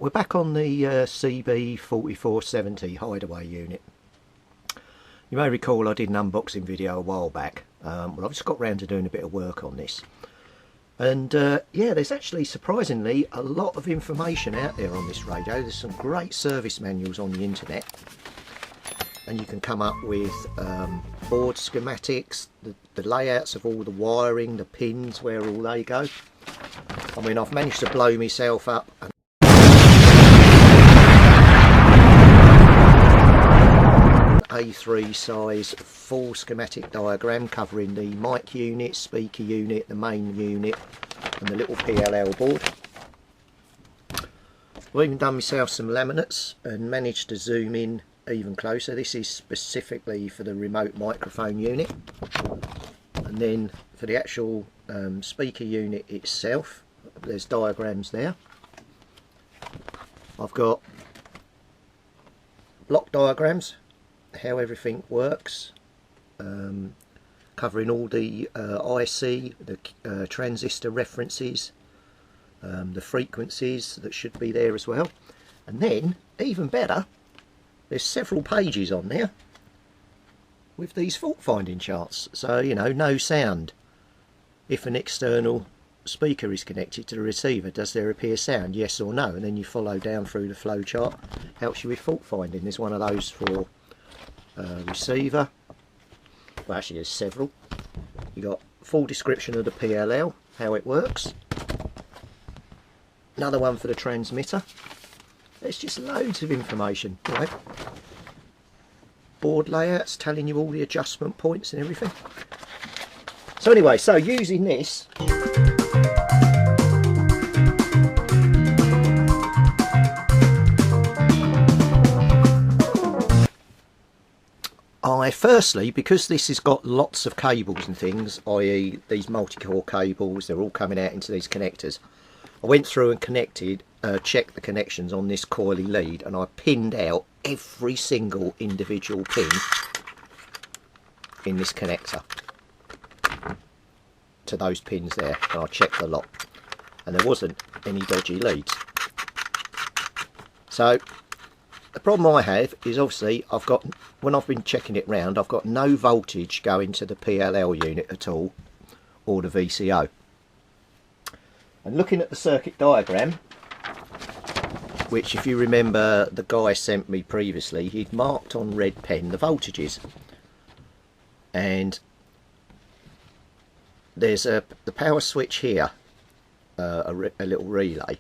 we're back on the CB4470 Hideaway unit. You may recall I did an unboxing video a while back. Well, I've just got round to doing a bit of work on this. And yeah, there's actually surprisingly a lot of information out there on this radio. There's some great service manuals on the internet. And you can come up with board schematics, the layouts of all the wiring, the pins, where all they go. I mean, I've managed to blow myself up and A3 size full schematic diagram covering the mic unit, speaker unit, the main unit and the little PLL board. I've even done myself some laminates and managed to zoom in even closer. This is specifically for the remote microphone unit, and then for the actual speaker unit itself there's diagrams there. I've got block diagrams, how everything works, covering all the IC, the transistor references, the frequencies that should be there as well. And then, even better, there's several pages on there with these fault finding charts. So, you know, no sound. If an external speaker is connected to the receiver, does there appear sound, yes or no? And then you follow down through the flow chart. Helps you with fault finding. There's one of those for receiver. Well, actually there's several. You got full description of the PLL, how it works. Another one for the transmitter. There's just loads of information, right? Board layouts telling you all the adjustment points and everything. So anyway, so using this, firstly, because this has got lots of cables and things, i.e. these multi-core cables, they're all coming out into these connectors. I went through and connected, checked the connections on this coily lead, and I pinned out every single individual pin in this connector to those pins there, and I checked the lot, and there wasn't any dodgy leads. So the problem I have is, obviously, I've got, when I've been checking it round, I've got no voltage going to the PLL unit at all, or the VCO. And looking at the circuit diagram, which, if you remember, the guy sent me previously, he'd marked on red pen the voltages. And there's the power switch here, a little relay,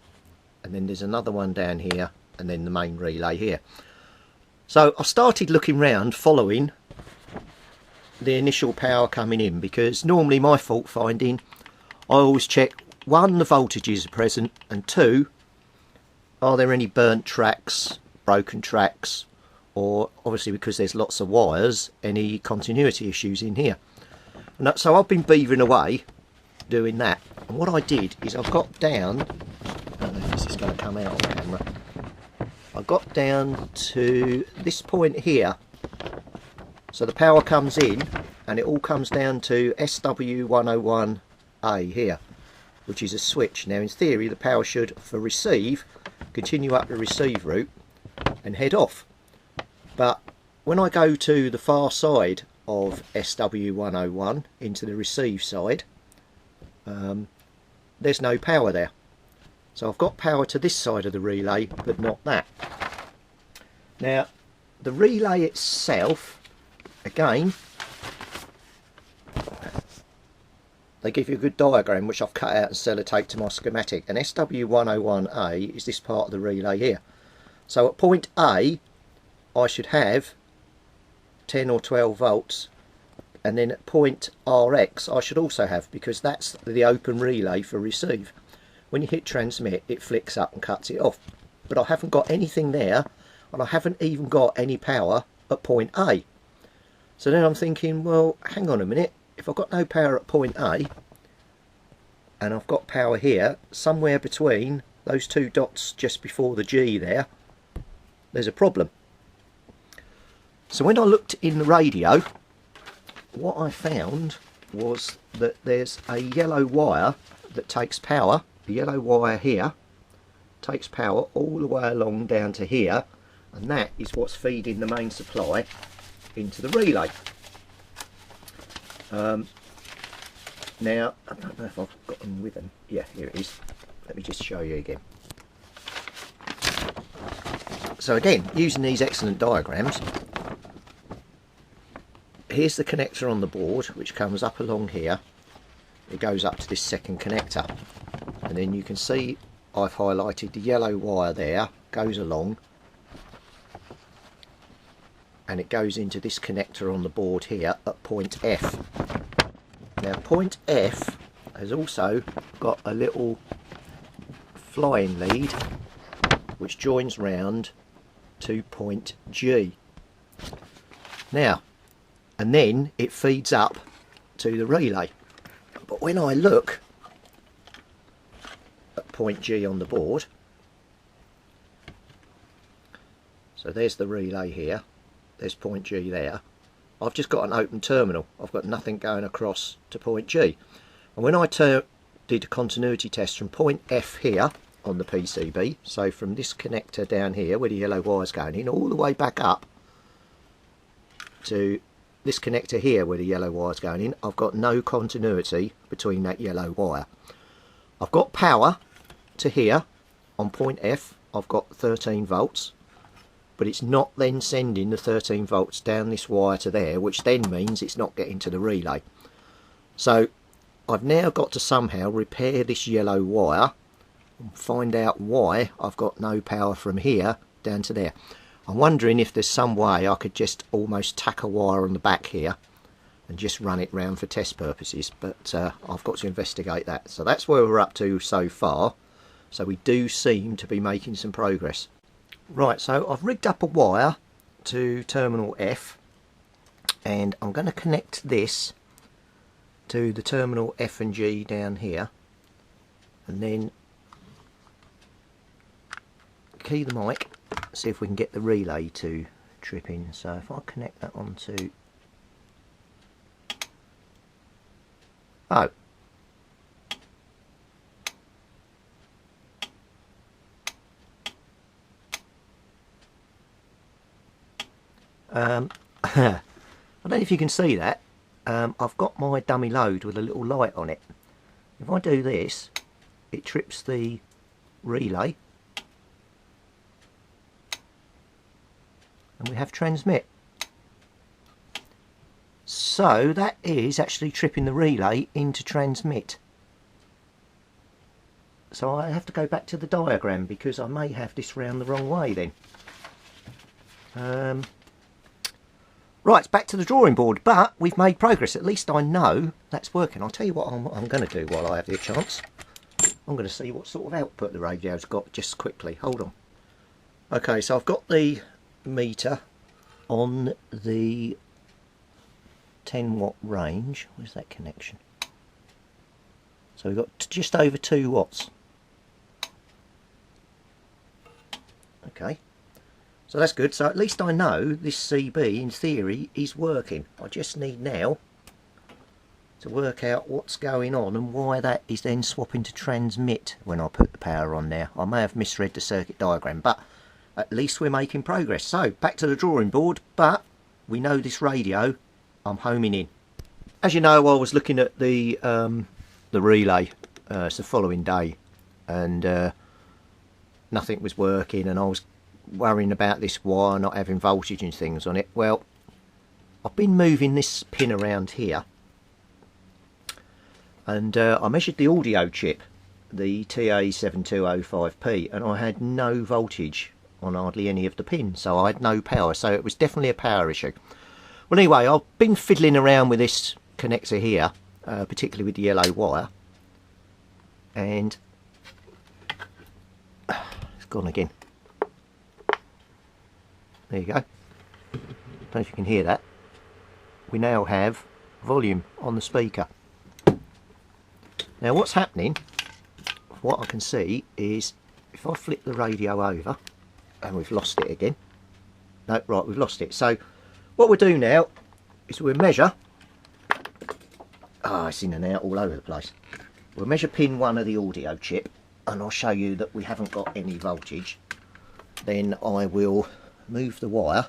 and then there's another one down here, and then the main relay here. So I started looking round following the initial power coming in, because normally my fault finding, I always check, one, the voltages are present, and two, are there any burnt tracks, broken tracks, or obviously, because there's lots of wires, any continuity issues in here. And so I've been beavering away doing that, and what I did is I've got down, I don't know if this is going to come out on camera, I got down to this point here. So the power comes in and it all comes down to SW101A here, which is a switch. Now in theory the power should, for receive, continue up the receive route and head off. But when I go to the far side of SW101 into the receive side, there's no power there. So I've got power to this side of the relay, but not that. Now, the relay itself, again, they give you a good diagram, which I've cut out and sellotaped to my schematic. And SW101A is this part of the relay here. So at point A, I should have 10 or 12 volts. And then at point RX, I should also have, because that's the open relay for receive. When you hit transmit, it flicks up and cuts it off. But I haven't got anything there, and I haven't even got any power at point A. So then I'm thinking, well, hang on a minute, if I've got no power at point A, and I've got power here, somewhere between those two dots just before the G there, there's a problem. So when I looked in the radio, what I found was that there's a yellow wire that takes power, the yellow wire here takes power all the way along down to here, and that is what's feeding the main supply into the relay. Now, I don't know if I've got them with them. Yeah, here it is. Let me just show you again. So again, using these excellent diagrams, here's the connector on the board, which comes up along here. It goes up to this second connector, and then you can see I've highlighted the yellow wire there, goes along, and it goes into this connector on the board here at point F. Now point F has also got a little flying lead which joins round to point G. Now, and then it feeds up to the relay. But when I look at point G on the board, so there's the relay here, there's point G there, I've just got an open terminal. I've got nothing going across to point G. And when I did a continuity test from point F here on the PCB, so from this connector down here where the yellow wire's going in, all the way back up to this connector here where the yellow wire's going in, I've got no continuity between that yellow wire. I've got power to here on point F, I've got 13 volts, but it's not then sending the 13 volts down this wire to there, which then means it's not getting to the relay. So I've now got to somehow repair this yellow wire and find out why I've got no power from here down to there. I'm wondering if there's some way I could just almost tack a wire on the back here and just run it round for test purposes, but I've got to investigate that. So that's where we're up to so far. So we do seem to be making some progress. Right, so I've rigged up a wire to terminal F, and I'm going to connect this to the terminal F and G down here, and then key the mic, see if we can get the relay to trip in. So if I connect that onto, I don't know if you can see that. I've got my dummy load with a little light on it. If I do this, it trips the relay, and we have transmit. So that is actually tripping the relay into transmit. So I have to go back to the diagram because I may have this round the wrong way then. Right, back to the drawing board, but we've made progress. At least I know that's working. I'll tell you what I'm going to do while I have the chance. I'm going to see what sort of output the radio's got just quickly. Hold on. Okay, so I've got the meter on the 10 watt range. Where's that connection? So we've got just over 2 watts. Okay. So that's good. So at least I know this CB in theory is working. I just need now to work out what's going on and why that is then swapping to transmit when I put the power on there. I may have misread the circuit diagram, but at least we're making progress. So back to the drawing board, but we know this radio I'm homing in. As you know, I was looking at the relay it's the following day, and nothing was working, and I was worrying about this wire not having voltage and things on it. Well, I've been moving this pin around here, and I measured the audio chip, the TA7205P, and I had no voltage on hardly any of the pins, so I had no power. So it was definitely a power issue. Well, anyway, I've been fiddling around with this connector here, particularly with the yellow wire, and it's gone again. There you go. Don't know if you can hear that. We now have volume on the speaker. Now what's happening, what I can see is if I flip the radio over, and we've lost it again. No, right, we've lost it. So what we'll do now is we'll measure, it's in and out all over the place. We'll measure pin 1 of the audio chip, and I'll show you that we haven't got any voltage, then I will move the wire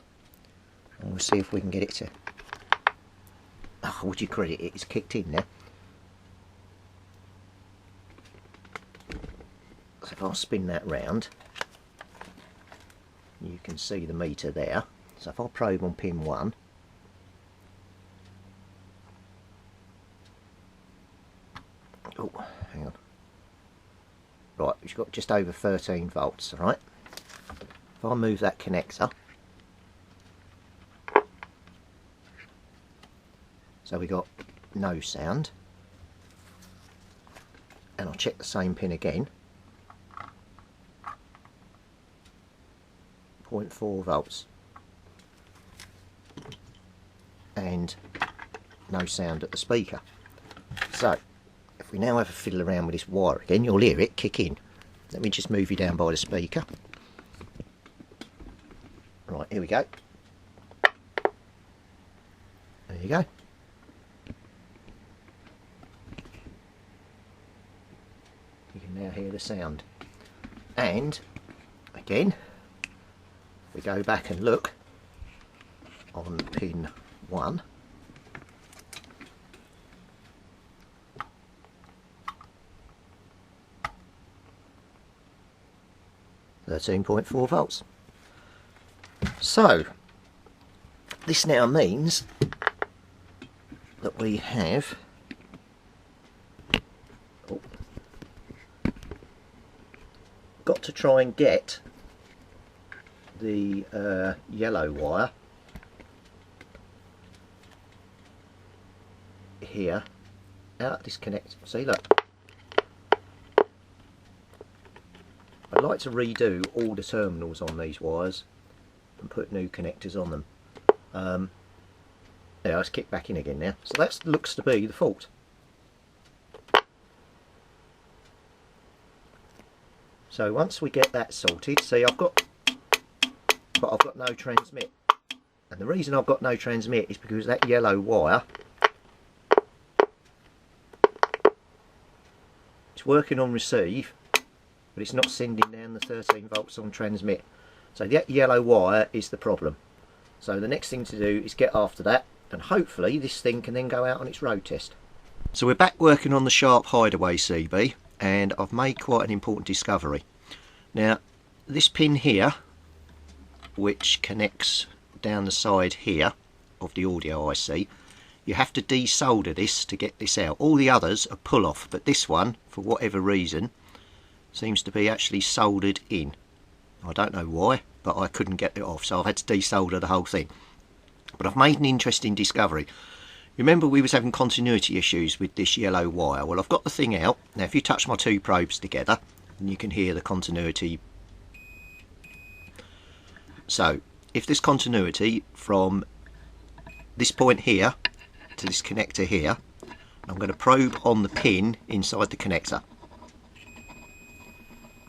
and we'll see if we can get it to... Oh, would you credit it, it's kicked in now. So if I spin that round, you can see the meter there. So if I probe on pin 1, oh, hang on. Right, we've got just over 13 volts, alright? If I move that connector, so we got no sound, and I'll check the same pin again, 0.4 volts, and no sound at the speaker. So if we now have a fiddle around with this wire again, you'll hear it kick in. Let me just move you down by the speaker. Right, here we go. There you go. You can now hear the sound. And again, if we go back and look on pin 1, 13.4 volts. So this now means that we have got to try and get the yellow wire here out of this connector. See, look, I'd like to redo all the terminals on these wires and put new connectors on them. Yeah, let's kick back in again now. So that looks to be the fault. So once we get that sorted, see, I've got no transmit, and the reason I've got no transmit is because that yellow wire, it's working on receive, but it's not sending down the 13 volts on transmit. So that yellow wire is the problem. So the next thing to do is get after that, and hopefully this thing can then go out on its road test. So we're back working on the Sharp Hideaway CB, and I've made quite an important discovery. Now this pin here, which connects down the side here of the audio IC, you have to desolder this to get this out. All the others are pull off, but this one, for whatever reason, seems to be actually soldered in. I don't know why, but I couldn't get it off, so I've had to desolder the whole thing. But I've made an interesting discovery. Remember we was having continuity issues with this yellow wire? Well, I've got the thing out. Now if you touch my two probes together, and you can hear the continuity. So if there's continuity from this point here to this connector here, I'm going to probe on the pin inside the connector.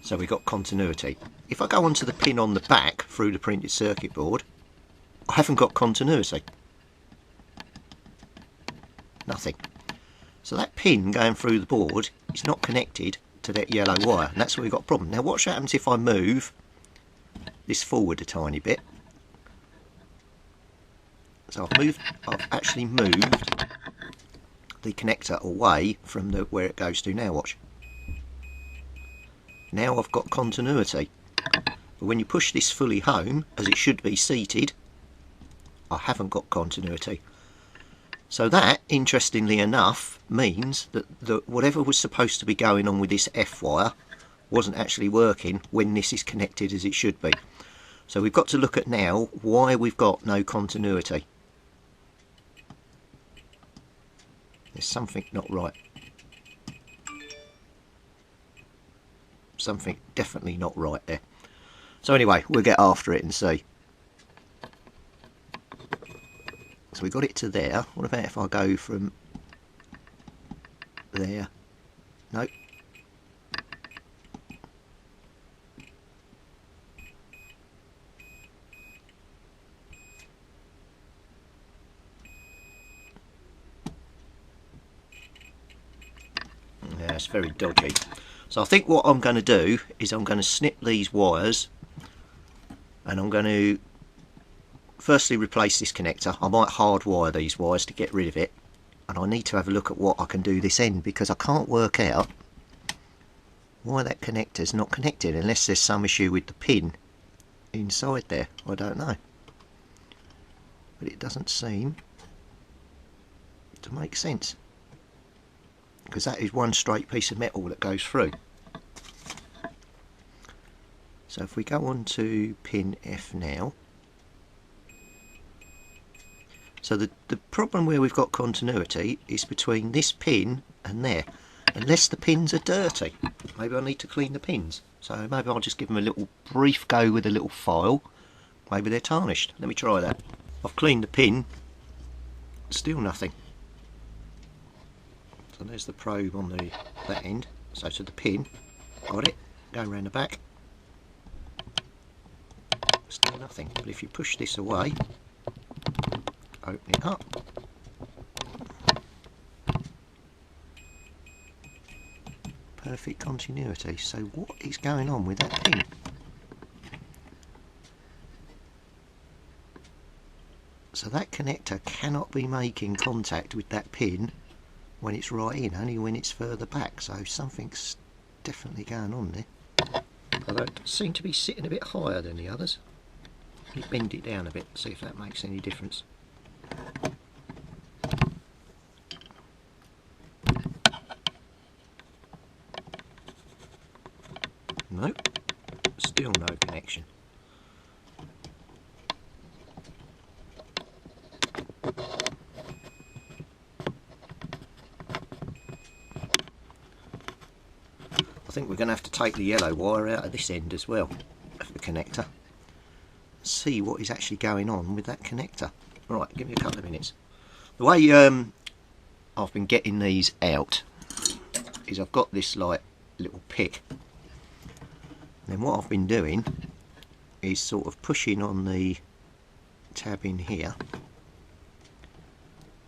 So we've got continuity. If I go onto the pin on the back through the printed circuit board, I haven't got continuity. Nothing. So that pin going through the board is not connected to that yellow wire, and that's where we've got a problem. Now what happens if I move this forward a tiny bit? So I've actually moved the connector away from where it goes to now. Watch. Now I've got continuity. But when you push this fully home, as it should be seated, I haven't got continuity. So that, interestingly enough, means that whatever was supposed to be going on with this F wire wasn't actually working when this is connected as it should be. So we've got to look at now why we've got no continuity. There's something not right. Something definitely not right there. So anyway, we'll get after it and see. So we got it to there. What about if I go from there? Nope. Yeah, it's very dodgy. So I think what I'm going to do is I'm going to snip these wires, and I'm going to firstly replace this connector. I might hardwire these wires to get rid of it, and I need to have a look at what I can do this end, because I can't work out why that connector's not connected unless there's some issue with the pin inside there. I don't know, but it doesn't seem to make sense, because that is one straight piece of metal that goes through. So if we go on to pin F now, so the problem where we've got continuity is between this pin and there, unless the pins are dirty. Maybe I need to clean the pins, so maybe I'll just give them a little brief go with a little file. Maybe they're tarnished. Let me try that. I've cleaned the pin, still nothing. So there's the probe on that end. So to the pin, got it, go around the back, still nothing. But if you push this away, open it up, perfect continuity. So what is going on with that pin? So that connector cannot be making contact with that pin when it's right in, only when it's further back. So something's definitely going on there. Although it does seem to be sitting a bit higher than the others. Let me bend it down a bit, see if that makes any difference. Nope, still no connection. I think we're going to have to take the yellow wire out of this end as well, of the connector. See what is actually going on with that connector. Right, give me a couple of minutes. The way I've been getting these out is I've got this like little pick. Then what I've been doing is sort of pushing on the tab in here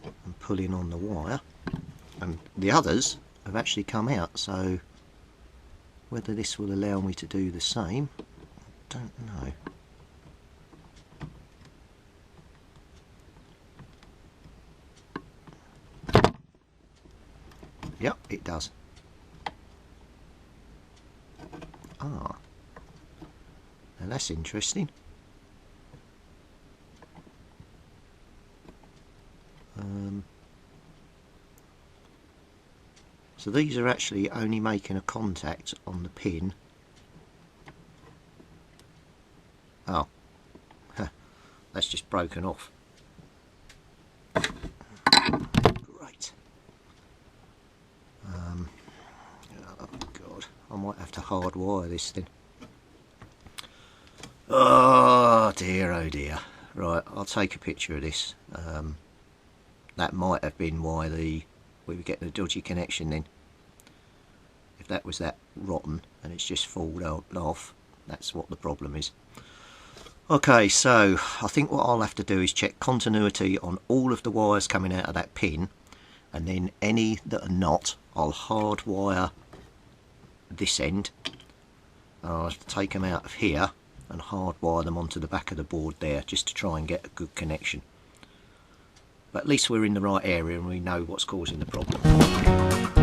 and pulling on the wire, and the others have actually come out. So whether this will allow me to do the same, I don't know. Yep, it does. Ah, now that's interesting. So these are actually only making a contact on the pin. Oh, that's just broken off. Great. Oh God, I might have to hardwire this thing. Oh dear, oh dear. Right, I'll take a picture of this. That might have been why we were getting a dodgy connection then. If that was that rotten and it's just fallen off, that's what the problem is. Okay, so I think what I'll have to do is check continuity on all of the wires coming out of that pin, and then any that are not, I'll hardwire this end. I'll have to take them out of here and hardwire them onto the back of the board there, just to try and get a good connection. But at least we're in the right area and we know what's causing the problem.